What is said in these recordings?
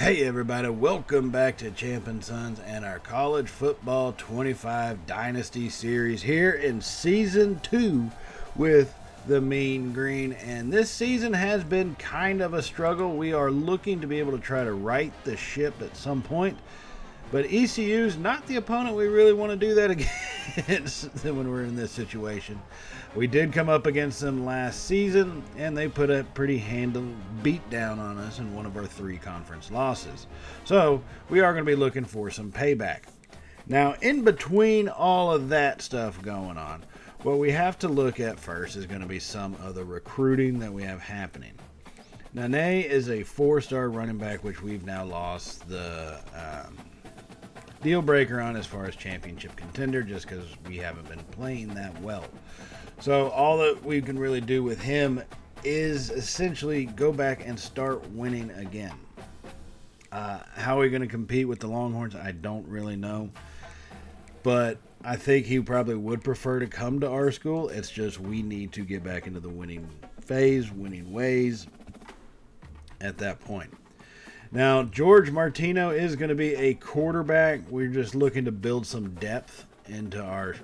Hey everybody, welcome back to Champ and Sons and our College Football 25 Dynasty Series here in Season 2 with the Mean Green. And this season has been kind of a struggle. We are looking to be able to try to right the ship at some point. But ECU's not the opponent we really want to do that against when we're in this situation. We did come up against them last season, and they put a pretty handle beat down on us in one of our 3 conference losses. So we are going to be looking for some payback. Now, in between all of that stuff going on, what we have to look at first is going to be some of the recruiting that we have happening. Nene is a 4-star running back, which we've now lost the deal breaker on as far as championship contender, just because we haven't been playing that well. So all that we can really do with him is essentially go back and start winning again. How are we going to compete with the Longhorns? I don't really know. But I think he probably would prefer to come to our school. It's just we need to get back into the winning phase, winning ways at that point. Now, George Martino is going to be a quarterback. We're just looking to build some depth into our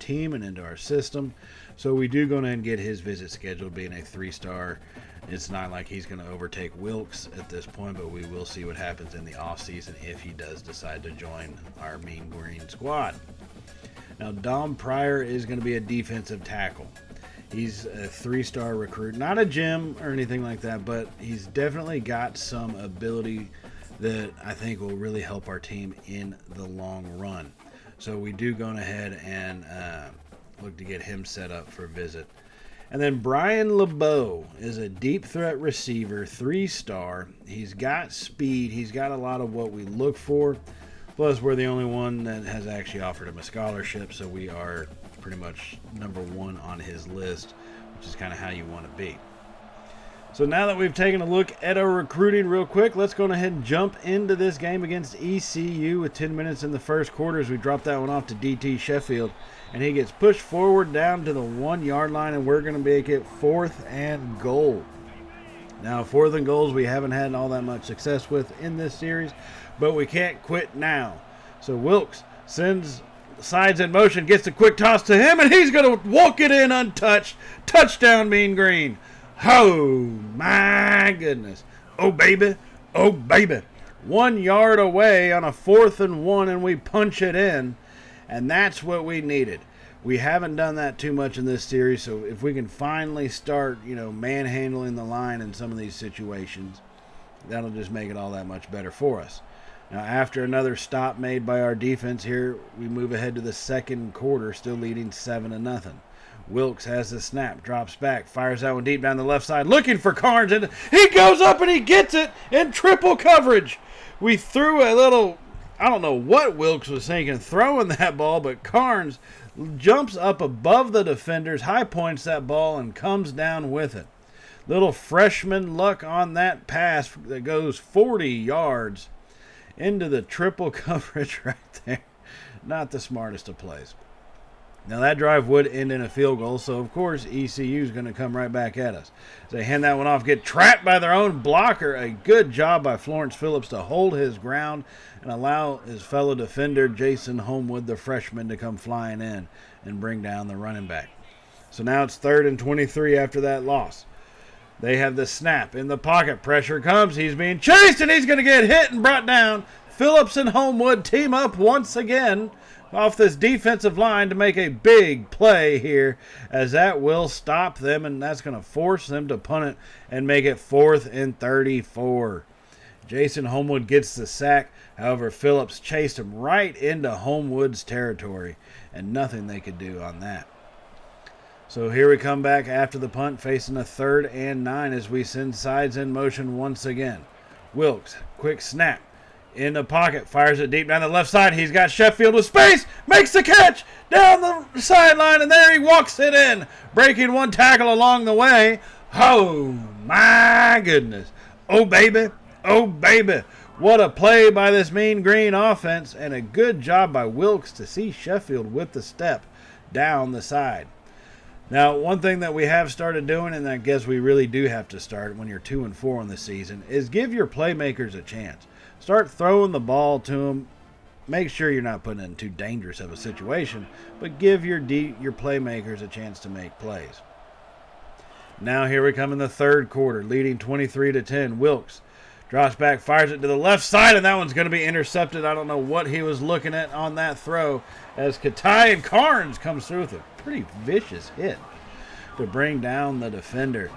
team and into our system. So we do go ahead and get his visit scheduled, being a 3-star. It's not like he's going to overtake Wilkes at this point, but we will see what happens in the offseason if he does decide to join our Mean Green squad. Now, Dom Pryor is going to be a defensive tackle. He's a 3-star recruit, not a gem or anything like that, but he's definitely got some ability that I think will really help our team in the long run. So we do go ahead and look to get him set up for a visit. And then Brian LeBeau is a deep threat receiver, 3-star. He's got speed. He's got a lot of what we look for. Plus, we're the only one that has actually offered him a scholarship, so we are pretty much number 1 on his list, which is kind of how you want to be. So now that we've taken a look at our recruiting real quick, let's go ahead and jump into this game against ECU with 10 minutes in the first quarter as we drop that one off to DT Sheffield. And he gets pushed forward down to the 1-yard line, and we're going to make it 4th and goal. Now, 4th and goals we haven't had all that much success with in this series, but we can't quit now. So Wilkes sends sides in motion, gets a quick toss to him, and he's going to walk it in untouched. Touchdown, Mean Green. Oh, my goodness. Oh, baby. Oh, baby. 1 yard away on a 4th and 1, and we punch it in. And that's what we needed. We haven't done that too much in this series, so if we can finally start, manhandling the line in some of these situations, that'll just make it all that much better for us. Now, after another stop made by our defense here, we move ahead to the second quarter, still leading 7-0. Wilkes has the snap, drops back, fires that one deep down the left side, looking for Carnes, and he goes up and he gets it in triple coverage. We threw a little, I don't know what Wilkes was thinking throwing that ball, but Carnes jumps up above the defenders, high points that ball, and comes down with it. Little freshman luck on that pass that goes 40 yards into the triple coverage right there. Not the smartest of plays. Now that drive would end in a field goal, so of course ECU is going to come right back at us. They hand that one off, get trapped by their own blocker. A good job by Florence Phillips to hold his ground and allow his fellow defender, Jason Homewood, the freshman, to come flying in and bring down the running back. So now it's 3rd and 23 after that loss. They have the snap in the pocket. Pressure comes. He's being chased, and he's going to get hit and brought down. Phillips and Homewood team up once again off this defensive line to make a big play here, as that will stop them, and that's going to force them to punt it and make it 4th and 34. Jason Homewood gets the sack. However, Phillips chased him right into Homewood's territory, and nothing they could do on that. So here we come back after the punt, facing a 3rd and 9 as we send sides in motion once again. Wilkes, quick snap. In the pocket, fires it deep down the left side. He's got Sheffield with space, makes the catch down the sideline, and there he walks it in, breaking one tackle along the way. Oh, my goodness. Oh, baby. Oh, baby. What a play by this Mean Green offense, and a good job by Wilkes to see Sheffield with the step down the side. Now, one thing that we have started doing, and I guess we really do have to start when you're 2-4 on the season, is give your playmakers a chance. Start throwing the ball to them. Make sure you're not putting it in too dangerous of a situation, but give your playmakers a chance to make plays. Now here we come in the third quarter, leading 23-10. Wilkes drops back, fires it to the left side, and that one's going to be intercepted. I don't know what he was looking at on that throw as Katai and Carnes comes through with a pretty vicious hit to bring down the defender.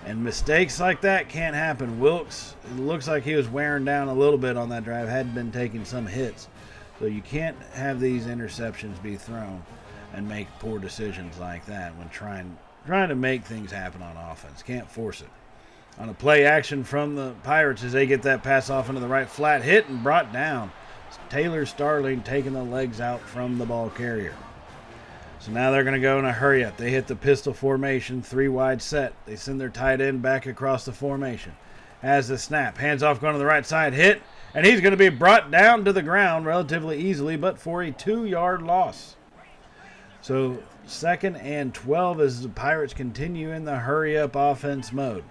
And mistakes like that can't happen. Wilkes, it looks like he was wearing down a little bit on that drive, had been taking some hits. So you can't have these interceptions be thrown and make poor decisions like that when trying to make things happen on offense. Can't force it. On a play action from the Pirates as they get that pass off into the right flat, hit and brought down. Taylor Starling taking the legs out from the ball carrier. So now they're going to go in a hurry up. They hit the pistol formation, 3-wide set. They send their tight end back across the formation. Has the snap, hands off going to the right side, hit, and he's going to be brought down to the ground relatively easily, but for a 2-yard loss. So 2nd and 12 as the Pirates continue in the hurry-up offense mode.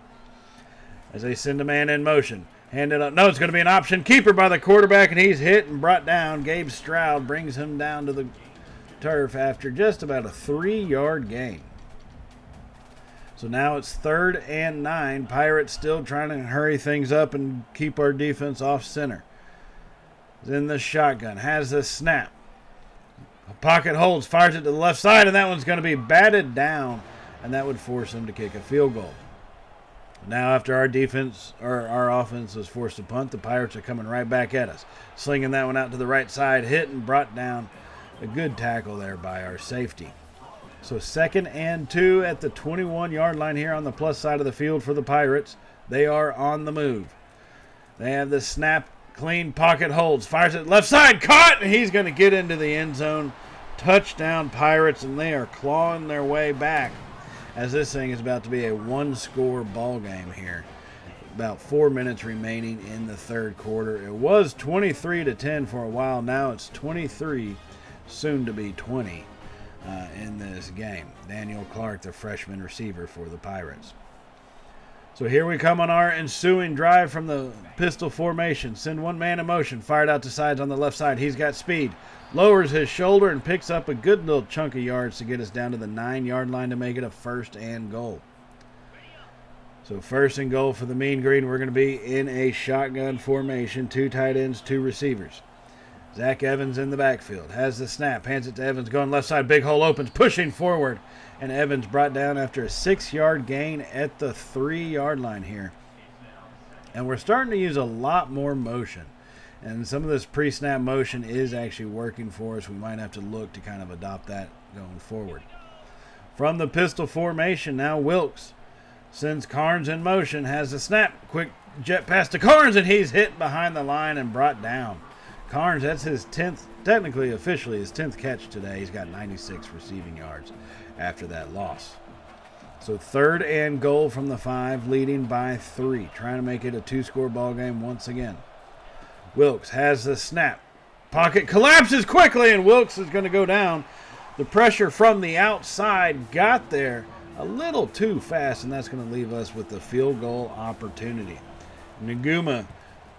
As they send a man in motion. Hand it up. No, it's going to be an option keeper by the quarterback, and he's hit and brought down. Gabe Stroud brings him down to the turf after just about a 3-yard gain. So now it's 3rd and 9. Pirates still trying to hurry things up and keep our defense off center. Then the shotgun has the snap. Pocket holds, fires it to the left side, and that one's going to be batted down, and that would force him to kick a field goal. Now after our offense was forced to punt, the Pirates are coming right back at us. Slinging that one out to the right side, hit and brought down. A good tackle there by our safety. So 2nd and 2 at the 21-yard line here on the plus side of the field for the Pirates. They are on the move. They have the snap, clean pocket holds, fires it left side, caught, and he's going to get into the end zone. Touchdown Pirates, and they are clawing their way back as this thing is about to be a 1-score ball game here. About 4 minutes remaining in the third quarter. It was 23-10 for a while. Now it's 23, soon to be 20. In this game. Daniel Clark, the freshman receiver for the Pirates. So here we come on our ensuing drive from the pistol formation. Send one man in motion, fired out to sides on the left side. He's got speed, lowers his shoulder and picks up a good little chunk of yards to get us down to the 9-yard line to make it a 1st and goal. So 1st and goal for the Mean Green. We're going to be in a shotgun formation, 2 tight ends, 2 receivers. Zach Evans in the backfield. Has the snap. Hands it to Evans. Going left side. Big hole opens. Pushing forward. And Evans brought down after a 6-yard gain at the 3-yard line here. And we're starting to use a lot more motion. And some of this pre-snap motion is actually working for us. We might have to look to kind of adopt that going forward. From the pistol formation, now Wilkes sends Carnes in motion. Has the snap. Quick jet pass to Carnes. And he's hit behind the line and brought down. Carnes, that's his 10th, technically, officially his 10th catch today. He's got 96 receiving yards after that loss. So 3rd and goal from the 5, leading by 3. Trying to make it a 2-score ball game once again. Wilkes has the snap. Pocket collapses quickly, and Wilkes is going to go down. The pressure from the outside got there a little too fast, and that's going to leave us with the field goal opportunity. Nguma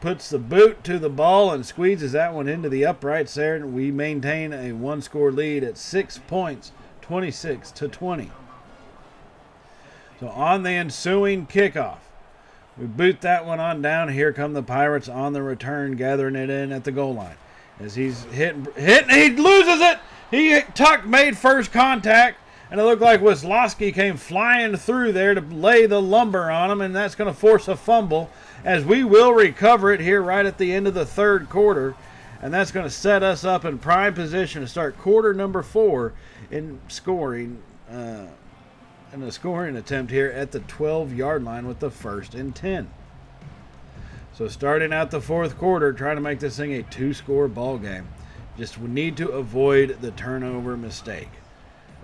puts the boot to the ball and squeezes that one into the uprights there, and we maintain a 1-score lead at 6 points, 26-20. So on the ensuing kickoff, we boot that one on down. Here come the Pirates on the return, gathering it in at the goal line. As he's hit, and he loses it. Tuck made first contact, and it looked like Wisłowski came flying through there to lay the lumber on him, and that's going to force a fumble, as we will recover it here right at the end of the third quarter. And that's going to set us up in prime position to start quarter number 4 in scoring, in a scoring attempt here at the 12-yard line with the 1st and 10. So starting out the fourth quarter, trying to make this thing a 2-score ball game. Just we need to avoid the turnover mistake.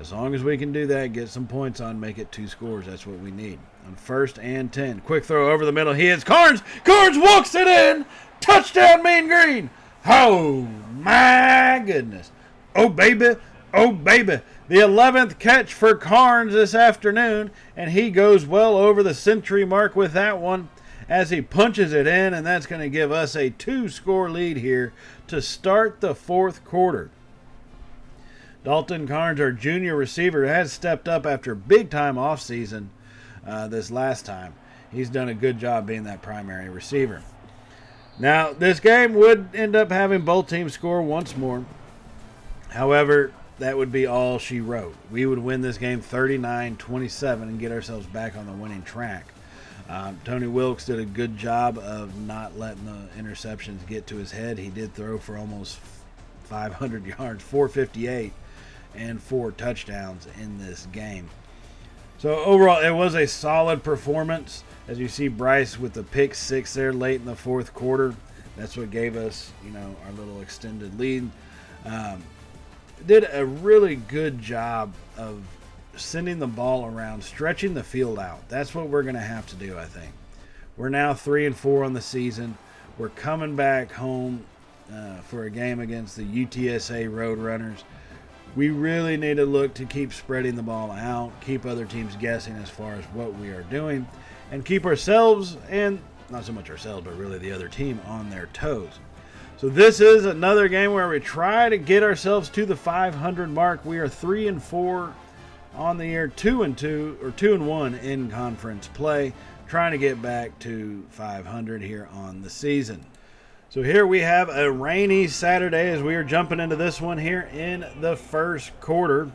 As long as we can do that, get some points on, make it 2 scores, that's what we need. On 1st and 10. Quick throw over the middle. He hits Carnes. Carnes walks it in. Touchdown, Mean Green. Oh, my goodness. Oh, baby. Oh, baby. The 11th catch for Carnes this afternoon, and he goes well over the century mark with that one as he punches it in, and that's going to give us a 2-score lead here to start the fourth quarter. Dalton Carnes, our junior receiver, has stepped up after a big-time offseason this last time. He's done a good job being that primary receiver. Now, this game would end up having both teams score once more. However, that would be all she wrote. We would win this game 39-27 and get ourselves back on the winning track. Tony Wilkes did a good job of not letting the interceptions get to his head. He did throw for almost 500 yards, 458, and 4 touchdowns in this game. So overall, it was a solid performance. As you see, Bryce with the pick 6 there late in the fourth quarter. That's what gave us, our little extended lead. Did a really good job of sending the ball around, stretching the field out. That's what we're going to have to do, I think. We're now 3-4 on the season. We're coming back home for a game against the UTSA Roadrunners. We really need to look to keep spreading the ball out, keep other teams guessing as far as what we are doing, and keep ourselves, and not so much ourselves, but really the other team, on their toes. So this is another game where we try to get ourselves to the 500 mark. We are 3-4 on the year, 2-2 or 2-1 in conference play, trying to get back to 500 here on the season. So here we have a rainy Saturday as we are jumping into this one here in the first quarter.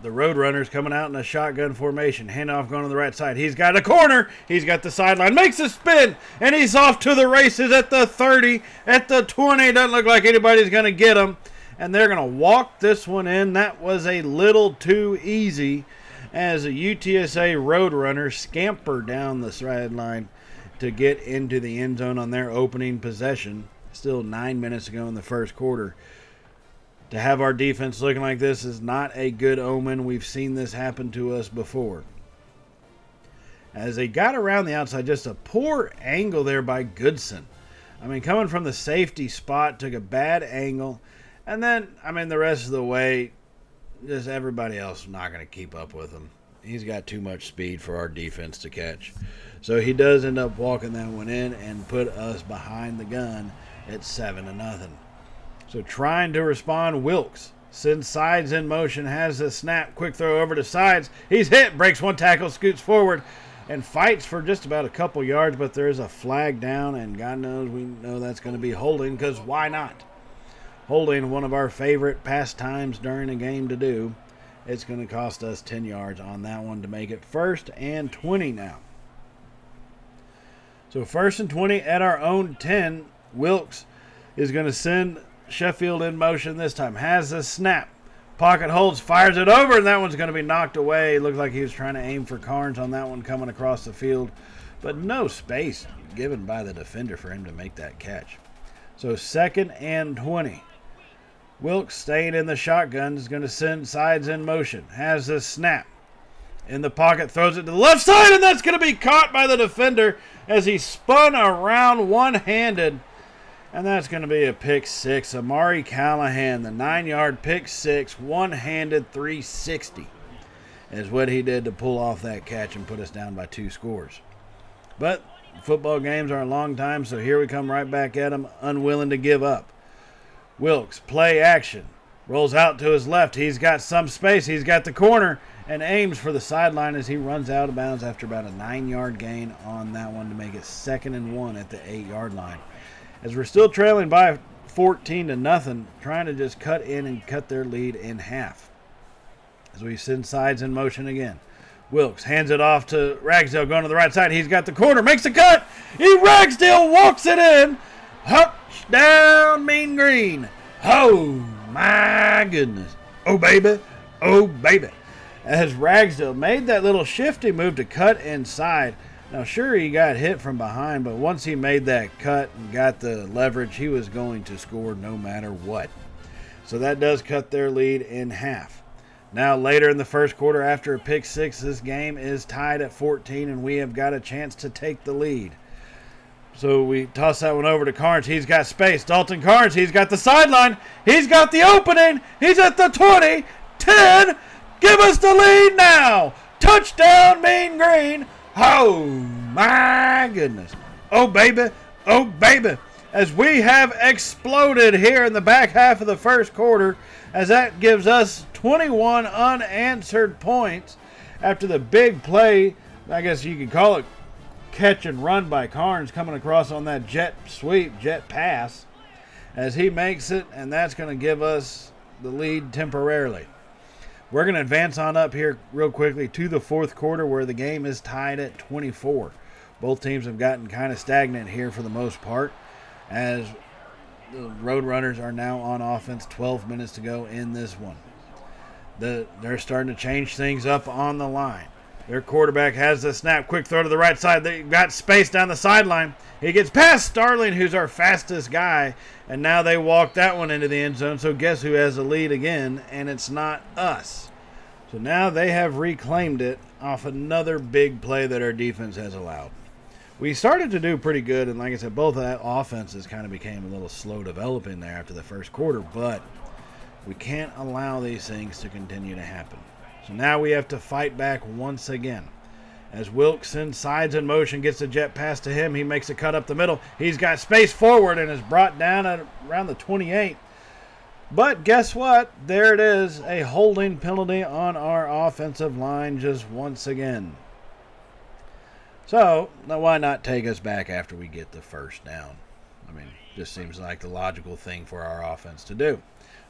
The Roadrunners coming out in a shotgun formation. Handoff going to the right side. He's got a corner. He's got the sideline. Makes a spin. And he's off to the races at the 30. At the 20. Doesn't look like anybody's going to get him. And they're going to walk this one in. That was a little too easy as a UTSA Roadrunner scamper down the sideline to get into the end zone on their opening possession. Still 9 minutes to go in the first quarter. To have our defense looking like this is not a good omen. We've seen this happen to us before. As they got around the outside, just a poor angle there by Goodson. Coming from the safety spot, took a bad angle. And then, the rest of the way, just everybody else not going to keep up with him. He's got too much speed for our defense to catch. So he does end up walking that one in and put us behind the gun at 7-0. So trying to respond, Wilkes sends sides in motion, has the snap, quick throw over to sides. He's hit, breaks one tackle, scoots forward, and fights for just about a couple yards, but there's a flag down, and God knows we know that's going to be holding, because why not? Holding, one of our favorite pastimes during a game to do. It's going to cost us 10 yards on that one to make it 1st and 20 now. So 1st and 20 at our own 10. Wilkes is going to send Sheffield in motion this time. Has the snap. Pocket holds, fires it over, and that one's going to be knocked away. Looked like he was trying to aim for Carnes on that one coming across the field. But no space given by the defender for him to make that catch. So 2nd and 20. Wilkes staying in the shotgun is going to send sides in motion. Has the snap. In the pocket, throws it to the left side, and that's going to be caught by the defender as he spun around one-handed. And that's going to be a pick 6. Amari Callahan, the 9-yard pick 6, one-handed 360 is what he did to pull off that catch and put us down by 2 scores. But football games are a long time, so here we come right back at him, unwilling to give up. Wilkes, play action, rolls out to his left. He's got some space. He's got the corner and aims for the sideline as he runs out of bounds after about a 9-yard gain on that one to make it 2nd and 1 at the 8-yard line. As we're still trailing by 14-0, trying to just cut in and cut their lead in half. As we send sides in motion again. Wilkes hands it off to Ragsdale going to the right side. He's got the corner, makes the cut. Ragsdale walks it in. Touchdown, Mean Green. Oh, my goodness. Oh, baby. Oh, baby. As Ragsdale made that little shifty move to cut inside. Now, sure, he got hit from behind, but once he made that cut and got the leverage, he was going to score no matter what. So that does cut their lead in half. Now, later in the first quarter, after a pick 6, this game is tied at 14, and we have got a chance to take the lead. So we toss that one over to Carnes. He's got space. Dalton Carnes, he's got the sideline. He's got the opening. He's at the 20, 10. Give us the lead now. Touchdown, Mean Green. Oh, my goodness. Oh, baby. Oh, baby. As we have exploded here in the back half of the first quarter, as that gives us 21 unanswered points after the big play, I guess you could call it catch and run by Carnes coming across on that jet sweep, jet pass, as he makes it, and that's going to give us the lead temporarily. We're going to advance on up here real quickly to the fourth quarter where the game is tied at 24. Both teams have gotten kind of stagnant here for the most part, as the Roadrunners are now on offense, 12 minutes to go in this one. They're starting to change things up on the line. Their quarterback has the snap. Quick throw to the right side. They got space down the sideline. He gets past Starling, who's our fastest guy, and now they walk that one into the end zone. So guess who has the lead again? And it's not us. So now they have reclaimed it off another big play that our defense has allowed. We started to do pretty good, and like I said, both offenses kind of became a little slow developing there after the first quarter, but we can't allow these things to continue to happen. So now we have to fight back once again. As Wilkes sends sides in motion, gets the jet pass to him. He makes a cut up the middle. He's got space forward and is brought down at around the 28. But guess what? There it is, a holding penalty on our offensive line just once again. So, now why not take us back after we get the first down? I mean, just seems like the logical thing for our offense to do.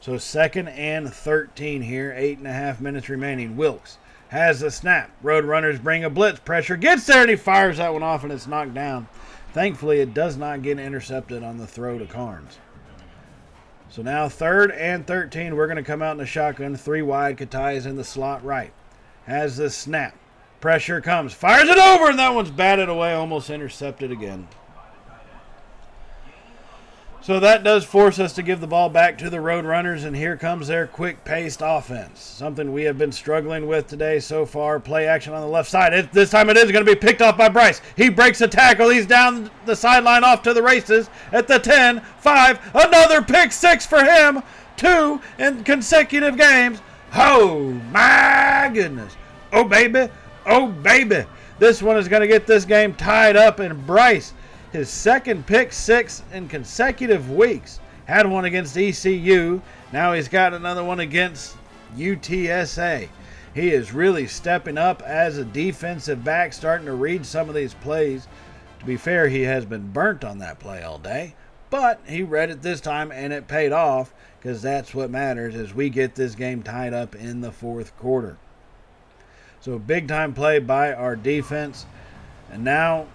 So 2nd and 13 here, 8.5 minutes remaining. Wilkes has the snap. Roadrunners bring a blitz. Pressure gets there, and he fires that one off, and it's knocked down. Thankfully, it does not get intercepted on the throw to Carnes. So now 3rd and 13. We're going to come out in the shotgun. 3 wide. Katai is in the slot right. Has the snap. Pressure comes. Fires it over, and that one's batted away. Almost intercepted again. So that does force us to give the ball back to the Roadrunners, and here comes their quick-paced offense. Something we have been struggling with today so far. Play action on the left side. This time it is going to be picked off by Bryce. He breaks a tackle. He's down the sideline off to the races at the 10, 5. Another pick six for him. 2 in consecutive games. Oh, my goodness. Oh, baby. Oh, baby. This one is going to get this game tied up, and Bryce, his 2nd pick six in consecutive weeks. Had one against ECU. Now he's got another one against UTSA. He is really stepping up as a defensive back, starting to read some of these plays. To be fair, he has been burnt on that play all day, but he read it this time and it paid off, because that's what matters as we get this game tied up in the 4th quarter. So big time play by our defense. And now,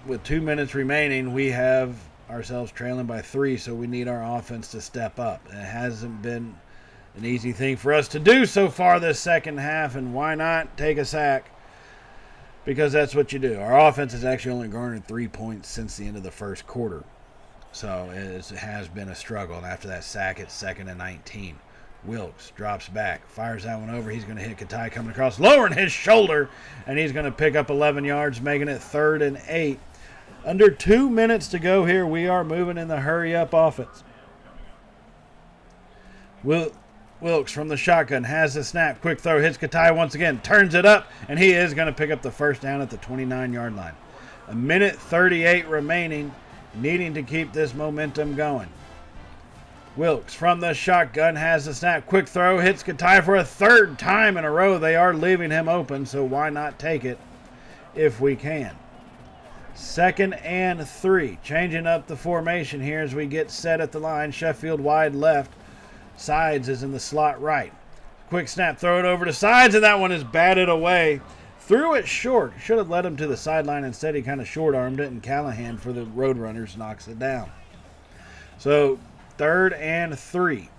with 2 minutes remaining, we have ourselves trailing by 3, so we need our offense to step up. It hasn't been an easy thing for us to do so far this second half, and why not take a sack? Because that's what you do. Our offense has actually only garnered 3 points since the end of the first quarter. So it has been a struggle, and after that sack, it's 2nd and 19. Wilkes drops back, fires that one over. He's going to hit Katai coming across, lowering his shoulder, and he's going to pick up 11 yards, making it 3rd and 8. Under 2 minutes to go here, we are moving in the hurry-up offense. Wilkes from the shotgun has the snap. Quick throw, hits Katai once again, turns it up, and he is going to pick up the first down at the 29-yard line. 1:38 remaining, needing to keep this momentum going. Wilkes from the shotgun has the snap. Quick throw, hits Katai for a 3rd time in a row. They are leaving him open, so why not take it if we can? 2nd and 3. Changing up the formation here as we get set at the line. Sheffield wide left. Sides is in the slot right. Quick snap, throw it over to Sides, and that one is batted away. Threw it short. Should have led him to the sideline. Instead, he kind of short-armed it, and Callahan for the Roadrunners knocks it down. So 3rd and 3.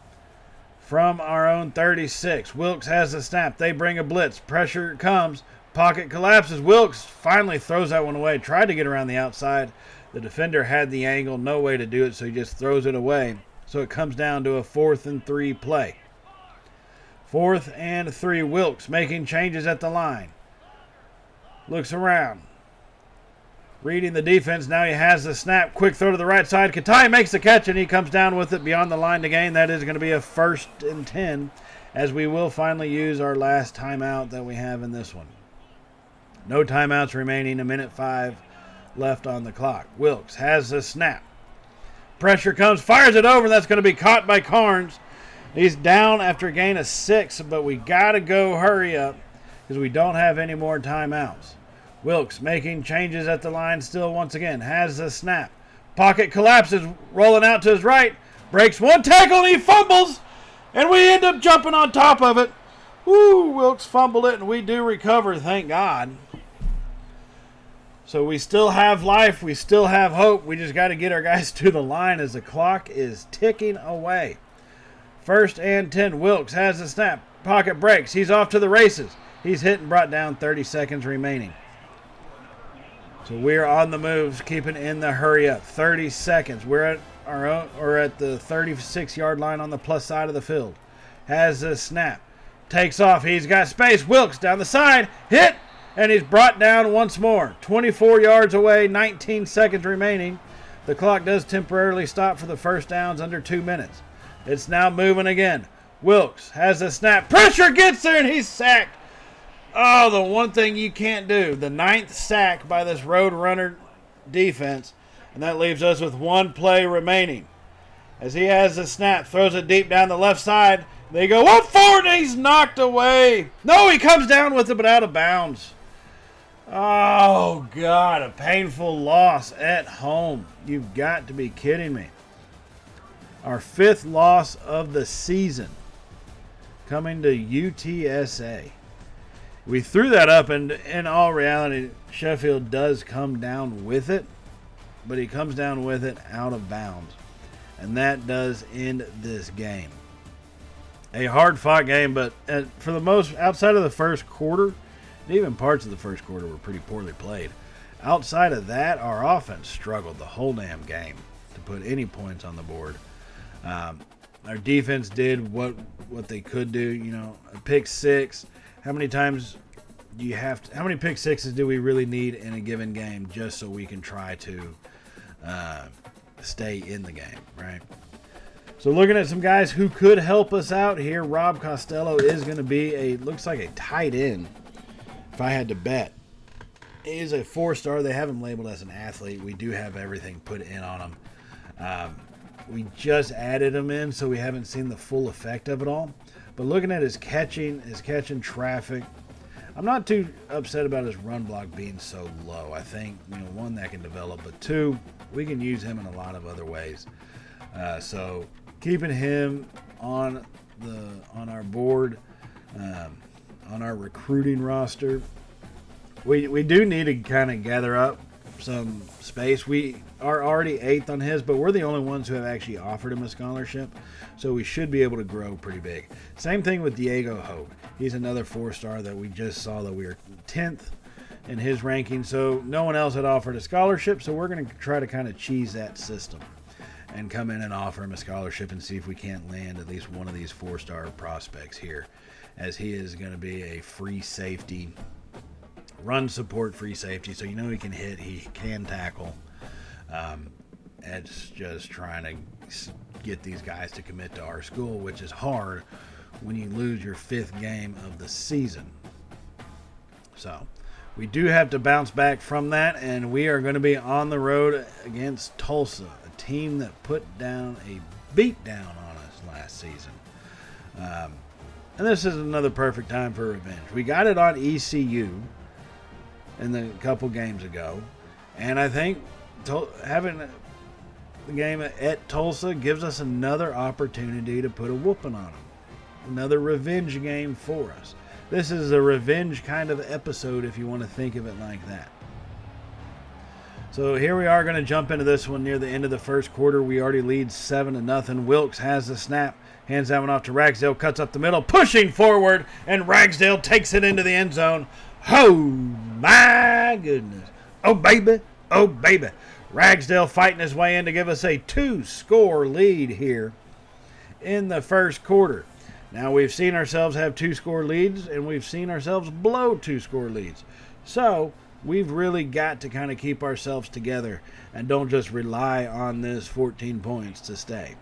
From our own 36. Wilkes has the snap. They bring a blitz. Pressure comes. Pocket collapses. Wilkes finally throws that one away. Tried to get around the outside. The defender had the angle. No way to do it, so he just throws it away. So it comes down to a 4th and 3 play. 4th and 3. Wilkes making changes at the line. Looks around. reading the defense. Now he has the snap. Quick throw to the right side. Katai makes the catch, and he comes down with it beyond the line to gain. That is going to be a 1st and 10, as we will finally use our last timeout that we have in this one. No timeouts remaining. 1:05 left on the clock. Wilkes has the snap. Pressure comes, fires it over. That's going to be caught by Carnes. He's down after a gain of 6, but we got to go hurry up because we don't have any more timeouts. Wilkes making changes at the line still once again. Has the snap. Pocket collapses, rolling out to his right. Breaks one tackle, and he fumbles. And we end up jumping on top of it. Woo, Wilkes fumbled it, and we do recover, thank God. So we still have life. We still have hope. We just got to get our guys to the line as the clock is ticking away. 1st and 10. Wilkes has the snap. Pocket breaks. He's off to the races. He's hit and brought down. 30 seconds remaining. So we're on the move, keeping in the hurry up. 30 seconds. We're at our own, or at the 36-yard line on the plus side of the field. Has the snap. Takes off. He's got space. Wilkes down the side. Hit. And he's brought down once more. 24 yards away, 19 seconds remaining. The clock does temporarily stop for the first downs under 2 minutes. It's now moving again. Wilkes has a snap. Pressure gets there, and he's sacked. Oh, the one thing you can't do. The 9th sack by this Road Runner defense. And that leaves us with 1 play remaining. As he has the snap, throws it deep down the left side. They go up forward, and he's knocked away. No, he comes down with it, but out of bounds. Oh, God, a painful loss at home. You've got to be kidding me. Our 5th loss of the season coming to UTSA. We threw that up, and in all reality, Sheffield does come down with it, but he comes down with it out of bounds. And that does end this game. A hard-fought game, but for the most, outside of the first quarter, and even parts of the first quarter were pretty poorly played. Outside of that, our offense struggled the whole damn game to put any points on the board. Our defense did what they could do. You know, a pick 6. How many times do you have to? How many pick 6s do we really need in a given game just so we can try to stay in the game, right? So looking at some guys who could help us out here, Rob Costello is going to be looks like a tight end. If I had to bet, he is a 4-star. They have him labeled as an athlete. We do have everything put in on him. We just added him in, so we haven't seen the full effect of it all. But looking at his catching traffic, I'm not too upset about his run block being so low. I think, 1, that can develop, but 2, we can use him in a lot of other ways. So keeping him on our board, on our recruiting roster. We do need to kind of gather up some space. We are already 8th on his, but we're the only ones who have actually offered him a scholarship, so we should be able to grow pretty big. Same thing with Diego Hogue. He's another 4-star that we just saw that we were 10th in his ranking, so no one else had offered a scholarship, so we're going to try to kind of cheese that system and come in and offer him a scholarship and see if we can't land at least one of these 4-star prospects here, as he is going to be a free safety, run support free safety, so he can hit, he can tackle. It's just trying to get these guys to commit to our school, which is hard when you lose your 5th game of the season. So we do have to bounce back from that, and we are going to be on the road against Tulsa, a team that put down a beat down on us last season. And this is another perfect time for revenge. We got it on ECU in the couple games ago, and I think having the game at Tulsa gives us another opportunity to put a whooping on them. Another revenge game for us. This is a revenge kind of episode if you want to think of it like that. So here we are going to jump into this one near the end of the first quarter. We already lead 7-0. Wilkes has the snap. Hands that one off to Ragsdale. Cuts up the middle. Pushing forward. And Ragsdale takes it into the end zone. Oh, my goodness. Oh, baby. Oh, baby. Ragsdale fighting his way in to give us a 2-score lead here in the first quarter. Now, we've seen ourselves have 2-score leads, and we've seen ourselves blow 2-score leads. So, we've really got to kind of keep ourselves together and don't just rely on this 14 points to stay.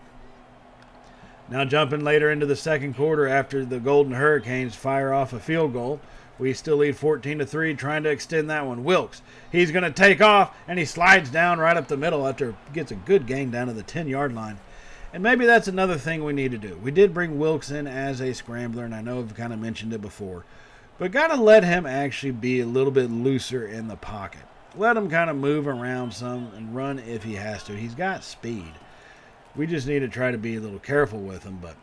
Now jumping later into the second quarter after the Golden Hurricanes fire off a field goal. We still lead 14-3, trying to extend that one. Wilkes, he's going to take off, and he slides down right up the middle after he gets a good gain down to the 10-yard line. And maybe that's another thing we need to do. We did bring Wilkes in as a scrambler, and I know I've kind of mentioned it before. But got to let him actually be a little bit looser in the pocket. Let him kind of move around some and run if he has to. He's got speed. We just need to try to be a little careful with him, but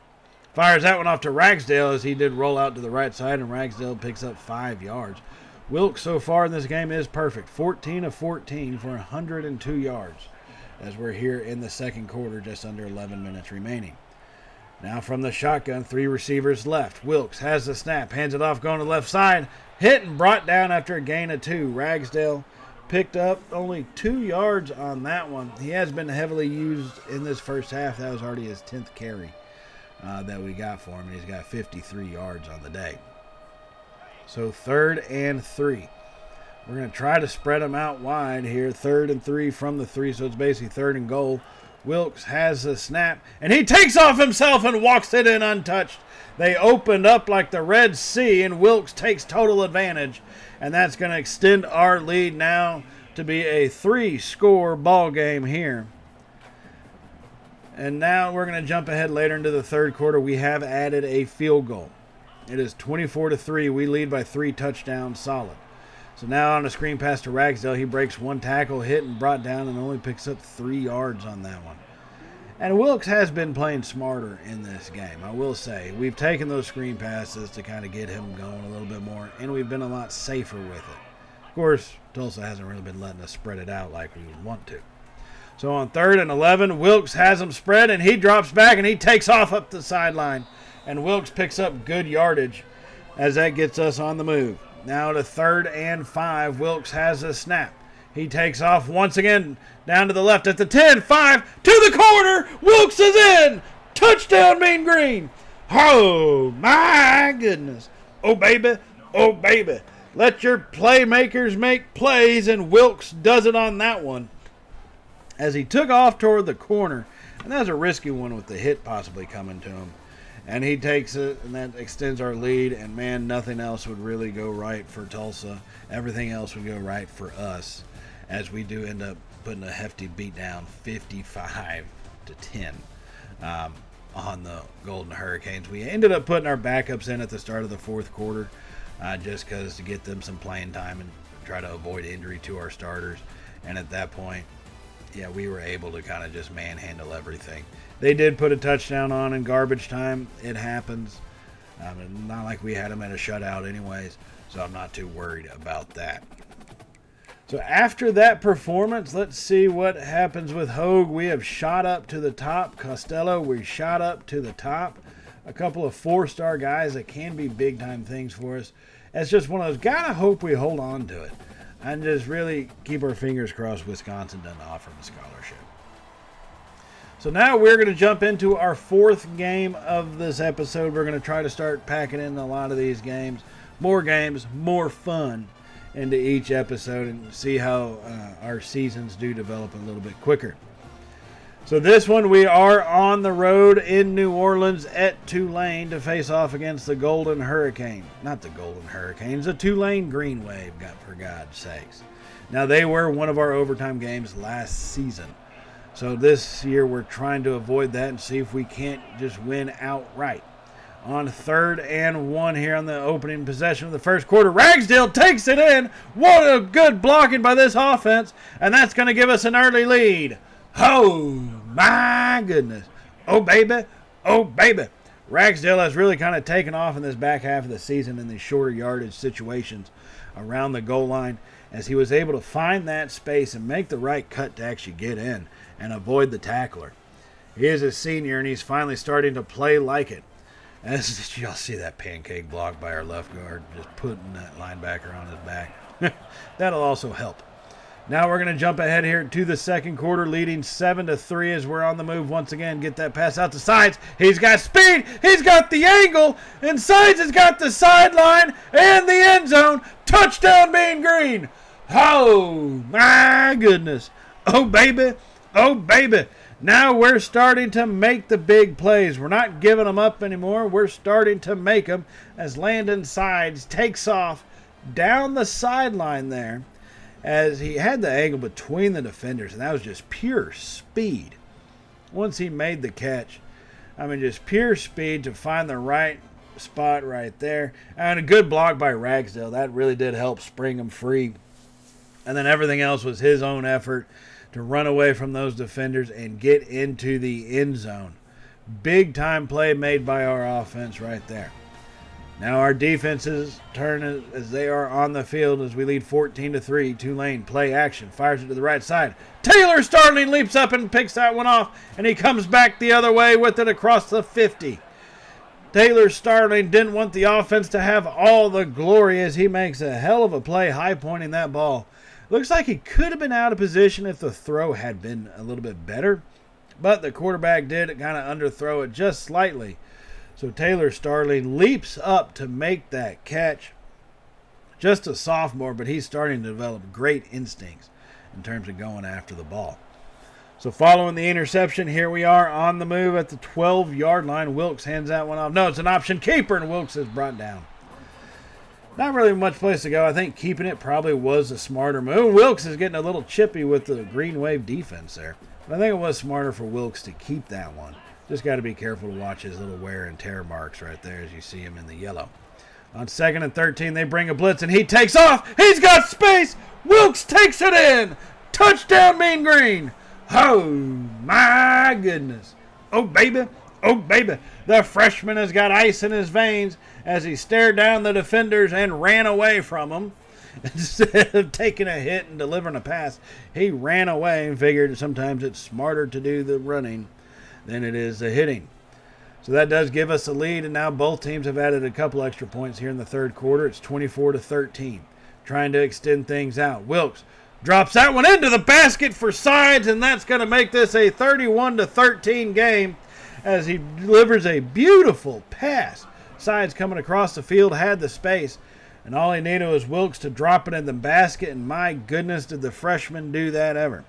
fires that one off to Ragsdale as he did roll out to the right side, and Ragsdale picks up 5 yards. Wilkes so far in this game is perfect. 14 of 14 for 102 yards as we're here in the second quarter, just under 11 minutes remaining. Now from the shotgun, 3 receivers left. Wilkes has the snap, hands it off, going to the left side. Hit and brought down after a gain of 2. Ragsdale picked up only 2 yards on that one. He has been heavily used in this first half. That was already his 10th carry that we got for him, and he's got 53 yards on the day. So 3rd and 3. We're going to try to spread them out wide here. 3rd and 3 from the 3, so it's basically 3rd and goal. Wilkes has the snap, and he takes off himself and walks it in untouched. They opened up like the Red Sea, and Wilkes takes total advantage, and that's going to extend our lead now to be a 3-score ball game here. And now we're going to jump ahead later into the third quarter. We have added a field goal. It is 24-3. We lead by 3 touchdowns solid. So now on a screen pass to Ragsdale, he breaks 1 tackle, hit and brought down, and only picks up 3 yards on that one. And Wilkes has been playing smarter in this game, I will say. We've taken those screen passes to kind of get him going a little bit more, and we've been a lot safer with it. Of course, Tulsa hasn't really been letting us spread it out like we would want to. So on 3rd and 11, Wilkes has him spread, and he drops back, and he takes off up the sideline. And Wilkes picks up good yardage as that gets us on the move. Now to 3rd and 5, Wilkes has a snap. He takes off once again down to the left at the 10, 5, to the corner. Wilkes is in. Touchdown, Mean Green. Oh, my goodness. Oh, baby. Oh, baby. Let your playmakers make plays, and Wilkes does it on that one as he took off toward the corner. And that was a risky one with the hit possibly coming to him. And he takes it, and that extends our lead. And, man, nothing else would really go right for Tulsa. Everything else would go right for us, as we do end up putting a hefty beat down, 55-10, on the Golden Hurricanes. We ended up putting our backups in at the start of the fourth quarter, just because to get them some playing time and try to avoid injury to our starters. And at that point, yeah, we were able to kind of just manhandle everything. They did put a touchdown on in garbage time. It happens. Not like we had them at a shutout anyways, so I'm not too worried about that. So after that performance, let's see what happens with Hogue. We have shot up to the top. Costello, we shot up to the top. A couple of 4-star guys that can be big-time things for us. It's just one of those, gotta hope we hold on to it. And just really keep our fingers crossed Wisconsin doesn't offer them a scholarship. So now we're going to jump into our 4th game of this episode. We're going to try to start packing in a lot of these games, more fun into each episode, and see how our seasons do develop a little bit quicker. So this one, we are on the road in New Orleans at Tulane to face off against the Golden Hurricane. Not the Golden Hurricanes, the Tulane Green Wave, for God's sakes. Now, they were one of our overtime games last season. So this year we're trying to avoid that and see if we can't just win outright. On 3rd and 1 here on the opening possession of the first quarter, Ragsdale takes it in. What a good blocking by this offense. And that's going to give us an early lead. Oh, my goodness. Oh, baby. Oh, baby. Ragsdale has really kind of taken off in this back half of the season in these shorter yardage situations around the goal line, as he was able to find that space and make the right cut to actually get in and avoid the tackler. He is a senior, and he's finally starting to play like it. As y'all see that pancake block by our left guard, just putting that linebacker on his back. That'll also help. Now we're going to jump ahead here to the second quarter, leading 7-3 as we're on the move once again. Get that pass out to Sides. He's got speed. He's got the angle. And Sides has got the sideline and the end zone. Touchdown, Mean Green. Oh, my goodness. Oh, baby. Oh, baby. Now we're starting to make the big plays. We're not giving them up anymore. We're starting to make them as Landon Sides takes off down the sideline there as he had the angle between the defenders, and that was just pure speed. Once he made the catch, just pure speed to find the right spot right there. And a good block by Ragsdale. That really did help spring him free. And then everything else was his own effort to run away from those defenders and get into the end zone. Big time play made by our offense right there. Now our defenses turn as they are on the field as we lead 14-3. Tulane play action, fires it to the right side. Taylor Starling leaps up and picks that one off, and he comes back the other way with it across the 50. Taylor Starling didn't want the offense to have all the glory as he makes a hell of a play high pointing that ball. Looks like he could have been out of position if the throw had been a little bit better, but the quarterback did kind of underthrow it just slightly. So Taylor Starling leaps up to make that catch. Just a sophomore, but he's starting to develop great instincts in terms of going after the ball. So following the interception, here we are on the move at the 12-yard line. Wilkes hands that one off. No, it's an option keeper, and Wilkes is brought down. Not really much place to go. I think keeping it probably was a smarter move. Wilkes is getting a little chippy with the Green Wave defense there. But I think it was smarter for Wilkes to keep that one. Just got to be careful to watch his little wear and tear marks right there as you see him in the yellow. On 2nd and 13, they bring a blitz, and he takes off. He's got space. Wilkes takes it in. Touchdown, Mean Green. Oh, my goodness. Oh, baby. Oh, baby. The freshman has got ice in his veins as he stared down the defenders and ran away from them. Instead of taking a hit and delivering a pass, he ran away and figured sometimes it's smarter to do the running than it is the hitting. So that does give us a lead, and now both teams have added a couple extra points here in the third quarter. It's 24-13, trying to extend things out. Wilkes drops that one into the basket for Sides, and that's going to make this a 31-13 game as he delivers a beautiful pass. Sides coming across the field, had the space, and all he needed was Wilkes to drop it in the basket, and my goodness, did the freshman do that ever.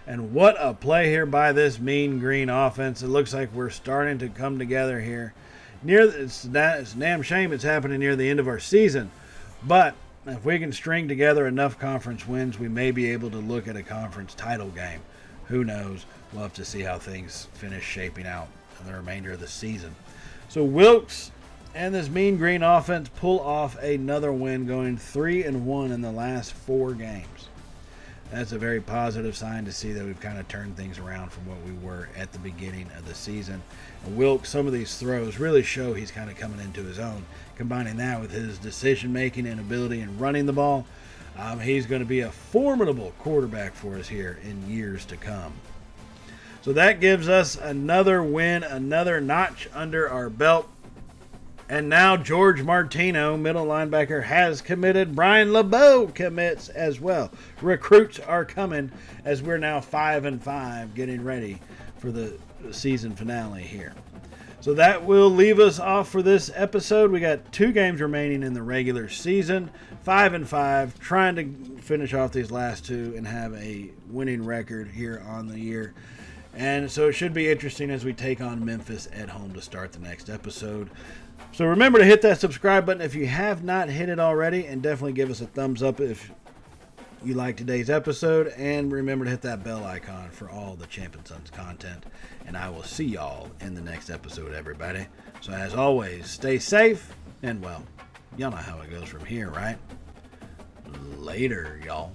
And what a play here by this Mean Green offense. It looks like we're starting to come together here. It's a damn shame it's happening near the end of our season, but if we can string together enough conference wins, we may be able to look at a conference title game. Who knows? We'll have to see how things finish shaping out in the remainder of the season. So Wilkes and this Mean Green offense pull off another win, going 3-1 in the last 4 games. That's a very positive sign to see that we've kind of turned things around from what we were at the beginning of the season. And Wilkes, some of these throws really show he's kind of coming into his own. Combining that with his decision-making and ability in running the ball, he's going to be a formidable quarterback for us here in years to come. So that gives us another win, another notch under our belt. And now George Martino, middle linebacker, has committed. Brian LeBeau commits as well. Recruits are coming as we're now 5-5, getting ready for the season finale here. So that will leave us off for this episode. We got 2 games remaining in the regular season. 5-5, trying to finish off these last 2 and have a winning record here on the year. And so it should be interesting as we take on Memphis at home to start the next episode. So remember to hit that subscribe button if you have not hit it already, and definitely give us a thumbs up if you like today's episode, and remember to hit that bell icon for all the Champion Sons content, and I will see y'all in the next episode, everybody. So as always, stay safe, and well, y'all know how it goes from here, right? Later, y'all.